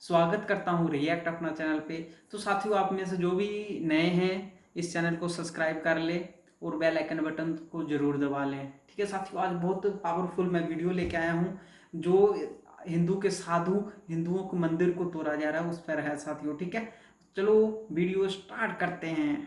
स्वागत करता हूँ रिएक्ट अपना चैनल पे। तो साथियों, आप में से जो भी नए हैं इस चैनल को सब्सक्राइब कर ले और बेल आइकन बटन को जरूर दबा लें। ठीक है साथियों, आज बहुत पावरफुल मैं वीडियो लेके आया हूँ जो हिंदू के साधु हिंदुओं के मंदिर को तोड़ा जा रहा है उस पर है साथियों। ठीक है, चलो वीडियो स्टार्ट करते हैं।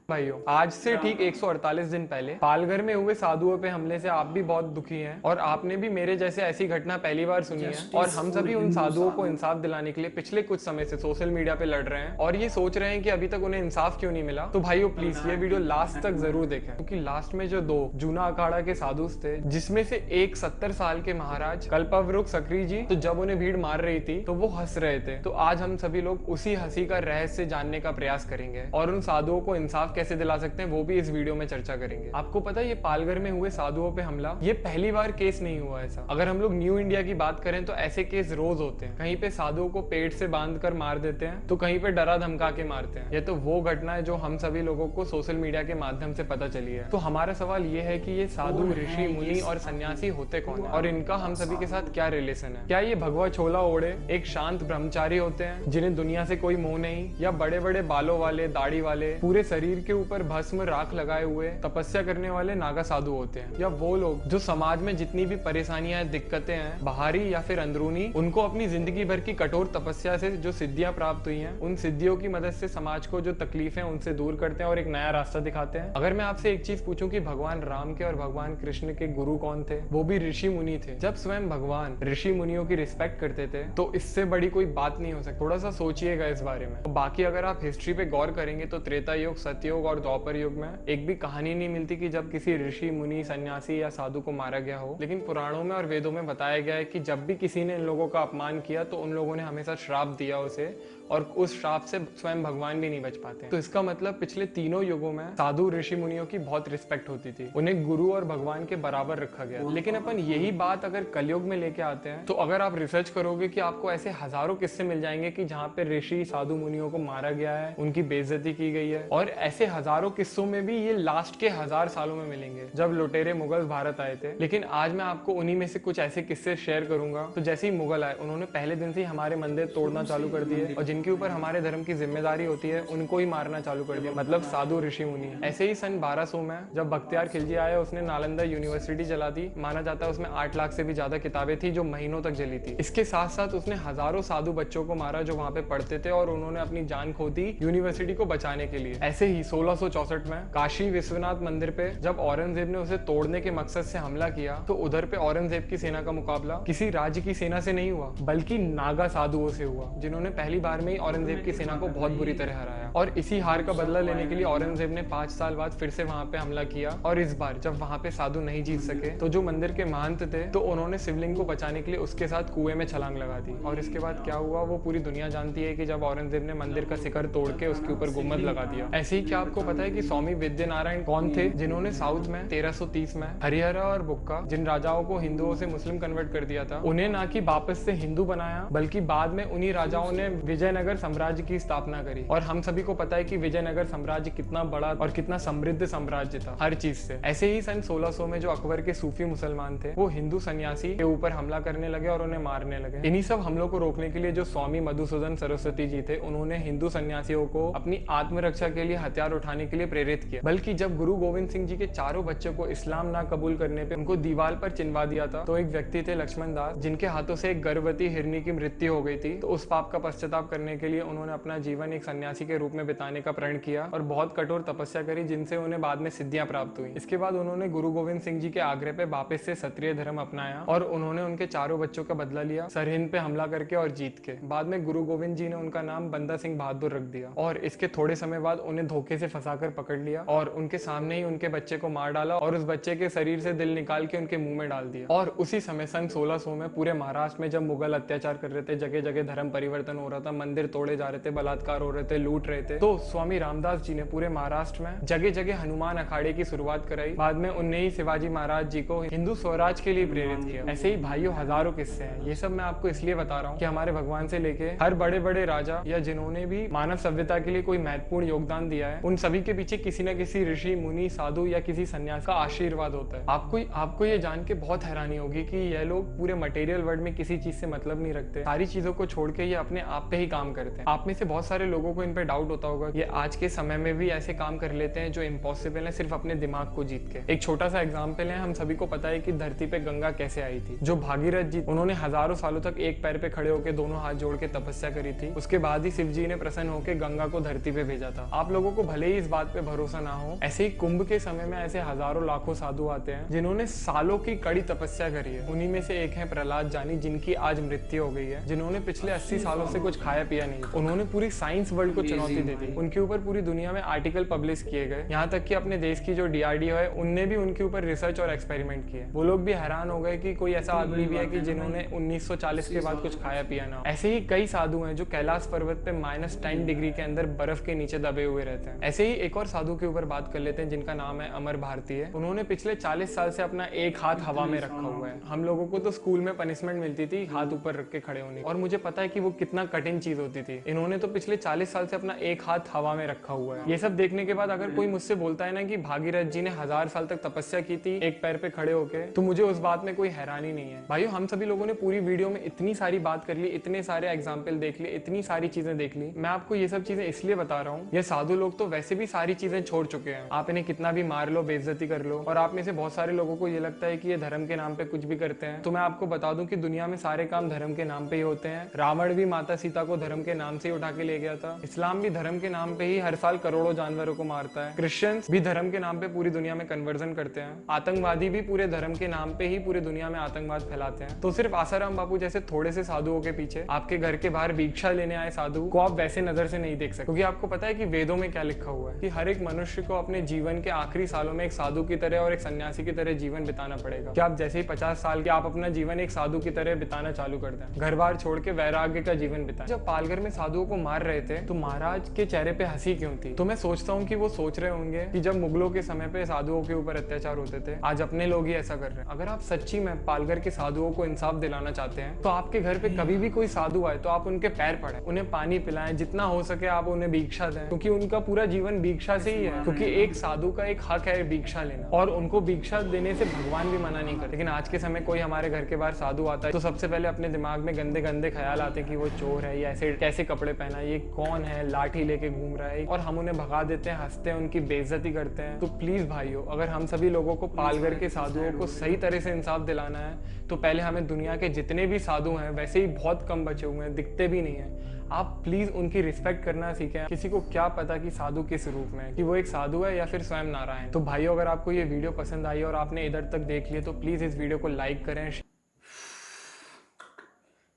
भाइयों, आज से राम ठीक राम। 148 दिन पहले पालघर में हुए साधुओं पे हमले से आप भी बहुत दुखी हैं और आपने भी मेरे जैसे ऐसी घटना पहली बार सुनी है। और जस्टिस हम फॉर सभी उन हिंदू साधुओं को साधु। इंसाफ दिलाने के लिए पिछले कुछ समय से सोशल मीडिया पे लड़ रहे हैं और ये सोच रहे हैं कि अभी तक उन्हें इंसाफ क्यों नहीं मिला। तो भाइयों प्लीज ये वीडियो लास्ट तक जरूर देखें, क्योंकि लास्ट में जो दो जूना अखाड़ा के साधु थे, जिसमें से एक 70 साल के महाराज कल्पवृक्ष सक्री जी, तो जब उन्हें भीड़ मार रही थी तो वो हंस रहे थे। तो आज हम सभी लोग उसी हंसी का रहस्य जानने का प्रयास करेंगे और उन साधुओं को इंसाफ कैसे दिला सकते हैं वो भी इस वीडियो में चर्चा करेंगे। आपको पता है ये पालघर में हुए साधुओं पे हमला ये पहली बार केस नहीं हुआ ऐसा। अगर हम लोग न्यू इंडिया की बात करें तो ऐसे केस रोज होते हैं। कहीं पे साधुओं को पेट से बांध कर मार देते हैं तो कहीं पे डरा धमका के मारते हैं। ये तो वो घटना है जो हम सभी लोगों को सोशल मीडिया के माध्यम से पता चली है। तो हमारा सवाल ये है कि ये साधु ऋषि मुनि और सन्यासी होते कौन है और इनका हम सभी के साथ क्या रिलेशन है। क्या ये भगवा छोला ओढ़े एक शांत ब्रह्मचारी होते हैं जिन्हें दुनिया से कोई मोह नहीं, या बड़े बड़े बालों वाले, दाढ़ी वाले, पूरे शरीर के ऊपर भस्म राख लगाए हुए तपस्या करने वाले नागा साधु होते हैं, या वो लोग जो समाज में जितनी भी परेशानियां दिक्कतें हैं बाहरी या फिर अंदरूनी, उनको अपनी जिंदगी भर की कठोर तपस्या से जो सिद्धियां प्राप्त हुई हैं उन सिद्धियों की मदद से समाज को जो तकलीफें उनसे दूर करते हैं और एक नया रास्ता दिखाते हैं। अगर मैं आपसे एक चीज पूछूं कि भगवान राम के और भगवान कृष्ण के गुरु कौन थे, वो भी ऋषि मुनि थे। जब स्वयं भगवान ऋषि मुनियों की रिस्पेक्ट करते थे तो इससे बड़ी कोई बात नहीं हो सकती। थोड़ा सा सोचिएगा इस बारे में। बाकी अगर आप हिस्ट्री पे गौर करेंगे तो त्रेता युग, सतयुग और द्वापर युग में एक भी कहानी नहीं मिलती कि जब किसी ऋषि मुनि सन्यासी या साधु को मारा गया हो। लेकिन पुराणों में और वेदों में बताया गया है कि जब भी किसी ने इन लोगों का अपमान किया तो उन लोगों ने हमेशा श्राप दिया उसे, और उस श्राप से स्वयं भगवान भी नहीं बच पाते। तो इसका मतलब पिछले तीनों युगों में साधु ऋषि मुनियों की बहुत रिस्पेक्ट होती थी, उन्हें गुरु और भगवान के बराबर रखा गया। लेकिन अपन यही बात अगर कलयुग में लेके आते हैं तो अगर आप रिसर्च करोगे कि आपको ऐसे हजारों किस्से मिल जाएंगे कि जहाँ पे ऋषि साधु मुनियों को मारा गया है, उनकी बेइज्जती की गई है। और ऐसे हजारों किस्सों में भी ये लास्ट के 1000 सालों में मिलेंगे जब लुटेरे मुगल भारत आए थे। लेकिन आज मैं आपको उन्हीं में से कुछ ऐसे किस्से शेयर करूंगा। तो जैसे ही मुगल आए उन्होंने पहले दिन से ही हमारे मंदिर तोड़ना चालू कर दिए और जिनके ऊपर हमारे धर्म की जिम्मेदारी होती है उनको ही मारना चालू कर दिया, मतलब साधु ऋषि मुनि। ऐसे ही सन 1200 में जब बख्तियार खिलजी आया उसने नालंदा यूनिवर्सिटी जला दी। माना जाता है उसमें 8 लाख से भी ज्यादा किताबें थी जो महीनों तक जली थी। इसके साथ साथ उसने हजारों साधु बच्चों को मारा जो वहां पे पढ़ते थे और उन्होंने अपनी जान खो दी यूनिवर्सिटी को बचाने के लिए। ऐसे ही 1664 में काशी विश्वनाथ मंदिर पे जब औरंगजेब ने उसे तोड़ने के मकसद से हमला किया तो उधर पे औरंगजेब की सेना का मुकाबला किसी राज्य की सेना से नहीं हुआ बल्कि नागा साधुओं से हुआ, जिन्होंने पहली बार में ही औरंगजेब की सेना को बहुत बुरी तरह हराया। और इसी हार का बदला लेने के लिए औरंगजेब ने 5 साल बाद फिर से वहां पे हमला किया। और इस बार जब वहां पे साधु नहीं जीत सके तो जो मंदिर के महंत थे तो उन्होंने शिवलिंग को बचाने के लिए उसके साथ कुएं में छलांग लगा दी। और इसके बाद क्या हुआ वो पूरी दुनिया जानती है कि जब औरंगजेब ने मंदिर का शिखर तोड़ के उसके ऊपर गुम्बद लगा दिया। ऐसे ही क्या आपको पता है कि स्वामी विद्यानारायण कौन थे, जिन्होंने साउथ में 1330 में हरिहरा और बुक्का, जिन राजाओं को हिंदुओं से मुस्लिम कन्वर्ट कर दिया था, उन्हें ना कि वापस से हिंदू बनाया बल्कि बाद में उन्हीं राजाओं ने विजयनगर साम्राज्य की स्थापना करी। और हम सभी को पता है कि विजयनगर साम्राज्य कितना बड़ा और कितना समृद्ध साम्राज्य था हर चीज से। ऐसे ही सन 1600 में जो अकबर के सूफी मुसलमान थे वो हिंदू सन्यासी के ऊपर हमला करने लगे और उन्हें मारने लगे। इन्हीं सब हमलों को रोकने के लिए जो स्वामी मधुसूदन सरस्वती जी थे उन्होंने हिंदू सन्यासियों को अपनी आत्मरक्षा के लिए हथियार उठाने के लिए प्रेरित किया। बल्कि जब गुरु गोविंद सिंह जी के चारों बच्चों को इस्लाम ना कबूल करने पे उनको दीवार पर चिनवा दिया था, तो एक व्यक्ति थे लक्ष्मण दास, जिनके हाथों से एक गर्भवती हिरनी की मृत्यु हो गई थी। तो उस पाप का पश्चाताप करने के लिए उन्होंने अपना जीवन एक सन्यासी के रूप में बिताने का प्रण किया और बहुत कठोर तपस्या करी, जिनसे उन्हें बाद में सिद्धियां प्राप्त हुई। इसके बाद उन्होंने गुरु गोविंद सिंह जी के आग्रह पे वापस से क्षत्रिय धर्म अपनाया और उन्होंने उनके चारों बच्चों का बदला लिया सरहिंद पे हमला करके और जीत के। बाद में गुरु गोविंद जी ने उनका नाम बंदा सिंह बहादुर रख दिया और इसके थोड़े समय बाद उन्हें धोखे से फंसाकर पकड़ लिया और उनके सामने ही उनके बच्चे को मार डाला और उस बच्चे के शरीर से दिल निकाल के उनके मुंह में डाल दिया। और उसी समय सन 1600 में पूरे महाराष्ट्र में जब मुगल अत्याचार कर रहे थे, जगह जगह धर्म परिवर्तन हो रहा था, मंदिर तोड़े जा रहे थे, बलात्कार हो रहे थे, लूट रहे थे तो स्वामी रामदास जी ने पूरे महाराष्ट्र में जगह जगह हनुमान अखाड़े की शुरुआत कराई। बाद में उनने ही शिवाजी महाराज जी को हिंदू स्वराज के लिए प्रेरित किया। ऐसे ही भाइयों हजारों किस्से हैं। ये सब मैं आपको इसलिए बता रहा हूँ कि हमारे भगवान से लेके हर बड़े बड़े राजा या जिन्होंने भी मानव सभ्यता के लिए कोई महत्वपूर्ण योगदान दिया है, उन सभी के पीछे किसी न किसी ऋषि, मुनि, साधु या किसी सन्यासी का आशीर्वाद होता है। आपको ये जान के बहुत हैरानी होगी कि ये लोग पूरे मटेरियल वर्ल्ड में किसी चीज से मतलब नहीं रखते। सारी चीजों को छोड़ के ये अपने आप पे ही काम करते हैं। आप में से बहुत सारे लोगों को इन पे डाउट होता होगा ये आज के समय में भी ऐसे काम कर लेते हैं जो इम्पॉसिबल है सिर्फ अपने दिमाग को जीत के। एक छोटा सा एग्जाम्पल है, हम सभी को पता है कि धरती पे गंगा कैसे आई थी। जो भागीरथ जी, उन्होंने हजारों सालों तक एक पैर पे खड़े होकर दोनों हाथ जोड़ के तपस्या करी थी। उसके बाद ही शिव जी ने प्रसन्न होकर गंगा को धरती पे भेजा था। आप लोगों को भले ही इस बात पे भरोसा ना हो, ऐसे ही कुंभ के समय में ऐसे हजारों लाखों साधु आते हैं जिन्होंने सालों की कड़ी तपस्या करी है। उन्हीं में से एक है प्रहलाद जानी, जिनकी आज मृत्यु हो गई है, जिन्होंने पिछले 80 सालों से कुछ खाया पिया नहीं। उन्होंने पूरी साइंस वर्ल्ड को चुनौती दे दी। उनके ऊपर पूरी दुनिया में आर्टिकल पब्लिश किए गए, यहाँ तक कि अपने देश की जो DRDO है उनने भी उनके ऊपर रिसर्च और एक्सपेरिमेंट किए। वो लोग भी हैरान हो गए कि कोई ऐसा आदमी भी है कि जिन्होंने 1940 के बाद कुछ खाया पिया ना हो। ऐसे ही कई साधु हैं जो कैलाश पर्वत पे -10 डिग्री के अंदर बर्फ के नीचे दबे हुए रहते हैं। ऐसे ही एक और साधु के ऊपर बात कर लेते हैं जिनका नाम है अमर भारती है। उन्होंने पिछले 40 साल से अपना एक हाथ हवा में रखा हुआ है। हम लोगों को तो स्कूल में पनिशमेंट मिलती थी हाथ ऊपर रख के खड़े होने, और मुझे पता है कि वो कितना कठिन चीज होती थी। इन्होंने तो पिछले 40 साल से अपना एक हाथ हवा में रखा हुआ है। ये सब देखने के बाद अगर कोई मुझसे बोलता है ना कि भागीरथ जी ने 1000 साल तक तपस्या की थी एक पैर पे खड़े होके, तो मुझे उस बात में कोई हैरानी नहीं है। भाइयों, हम सभी लोगों ने पूरी वीडियो में इतनी सारी बात कर ली, इतने सारे एग्जाम्पल देख लिए, इतनी सारी चीजें देख ली। मैं आपको ये सब चीजें इसलिए बता रहा हूँ, ये साधु लोग तो वैसे भी सारी चीजें छोड़ चुके हैं। आप इन्हें कितना भी मार लो, बेइज्जती कर लो, और आप में से बहुत सारे लोगों को ये लगता है कि ये धर्म के नाम पे कुछ भी करते हैं। तो मैं आपको बता दूं कि दुनिया में सारे काम धर्म के नाम पे ही होते हैं। रावण भी माता सीता को धर्म के नाम से ही उठा के ले गया था। इस्लाम भी धर्म के नाम पे ही हर साल करोड़ों जानवरों को मारता है। क्रिश्चियंस भी धर्म के नाम पे पूरी दुनिया में कन्वर्जन करते हैं। आतंकवादी भी पूरे धर्म के नाम पे ही पूरी दुनिया में आतंकवाद फैलाते हैं। तो सिर्फ आसाराम बापू जैसे थोड़े से साधुओं के पीछे आपके घर के बाहर भिक्षा लेने आए साधु को आप वैसे नजर से नहीं देख सकते, क्योंकि आपको पता है कि वेदों में क्या लिखा हुआ है कि हर एक मनुष्य को अपने जीवन के आखिरी सालों में एक साधु की तरह और एक सन्यासी की तरह जीवन बिताना पड़ेगा। कि आप जैसे ही 50 साल के आप अपना जीवन एक साधु की तरह बिताना चालू कर दें, घर बार छोड़ के वैराग्य का जीवन बिताएं। जब पालघर में साधुओं को मार रहे थे तो महाराज के चेहरे पे हंसी क्यों थी? तो मैं सोचता हूँ कि वो सोच रहे होंगे कि जब मुगलों के समय पे साधुओं के ऊपर अत्याचार होते थे, आज अपने लोग ही ऐसा कर रहे हैं। अगर आप सच्ची में पालघर के साधुओं को इंसाफ दिलाना चाहते हैं तो आपके घर पे कभी भी कोई साधु आए तो आप उनके पैर पड़े, उन्हें पानी पिलाएं, जितना हो सके आप उन्हें भिक्षा दें, क्योंकि उनका पूरा जीवन भिक्षा से ही है। क्योंकि एक साधु का एक हक है भिक्षा लेना, और उनको भिक्षा देने से भगवान भी मना नहीं करते। लेकिन आज के समय कोई हमारे घर के बाहर साधु आता है तो सबसे पहले अपने दिमाग में गंदे गंदे ख्याल आते हैं कि वो चोर है, या ऐसे कैसे कपड़े पहना, ये कौन है, लाठी लेके घूम रहा है, और हम उन्हें भगा देते हैं, हंसते हैं, उनकी बेइज्जती करते हैं। तो प्लीज भाइयों, अगर हम सभी लोगों को पालघर के साधुओं को सही तरह से इंसाफ दिलाना है तो पहले हमें दुनिया के जितने भी साधु हैं, वैसे ही बहुत कम बचे हुए हैं, दिखते भी नहीं है, आप प्लीज उनकी रिस्पेक्ट करना सीखें। किसी को क्या पता कि साधु किस रूप में है, कि वो एक साधु है या फिर स्वयं नारायण। तो भाइयों, अगर आपको ये वीडियो पसंद आई और आपने इधर तक देख लिया तो प्लीज इस वीडियो को लाइक करें।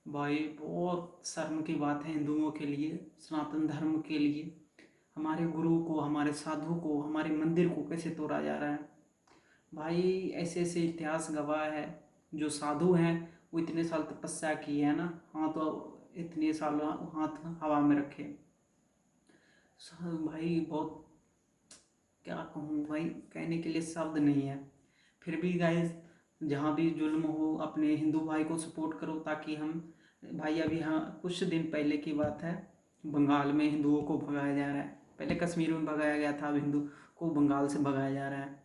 भाई बहुत शर्म की बात है हिंदुओं के लिए, सनातन धर्म के लिए। हमारे गुरु को, हमारे साधु को, हमारे मंदिर को कैसे तोड़ा जा रहा है। भाई ऐसे ऐसे इतिहास गवाह है, जो साधु हैं वो इतने साल तपस्या की है ना, हाँ तो इतने साल हाथ हवा में रखे। भाई बहुत क्या कहूँ भाई, कहने के लिए शब्द नहीं है। फिर भी गाइस, जहाँ भी जुल्म हो अपने हिंदू भाई को सपोर्ट करो, ताकि हम भाई अभी, हाँ कुछ दिन पहले की बात है, बंगाल में हिंदुओं को भगाया जा रहा है। पहले कश्मीर में भगाया गया था, अब हिंदू को बंगाल से भगाया जा रहा है।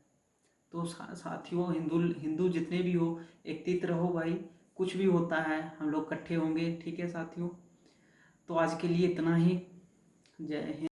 तो साथियों, हिंदू जितने भी हो, एकत्रित रहो भाई, कुछ भी होता है हम लोग इकट्ठे होंगे, ठीक है साथियों। तो आज के लिए इतना ही। जय हिंद।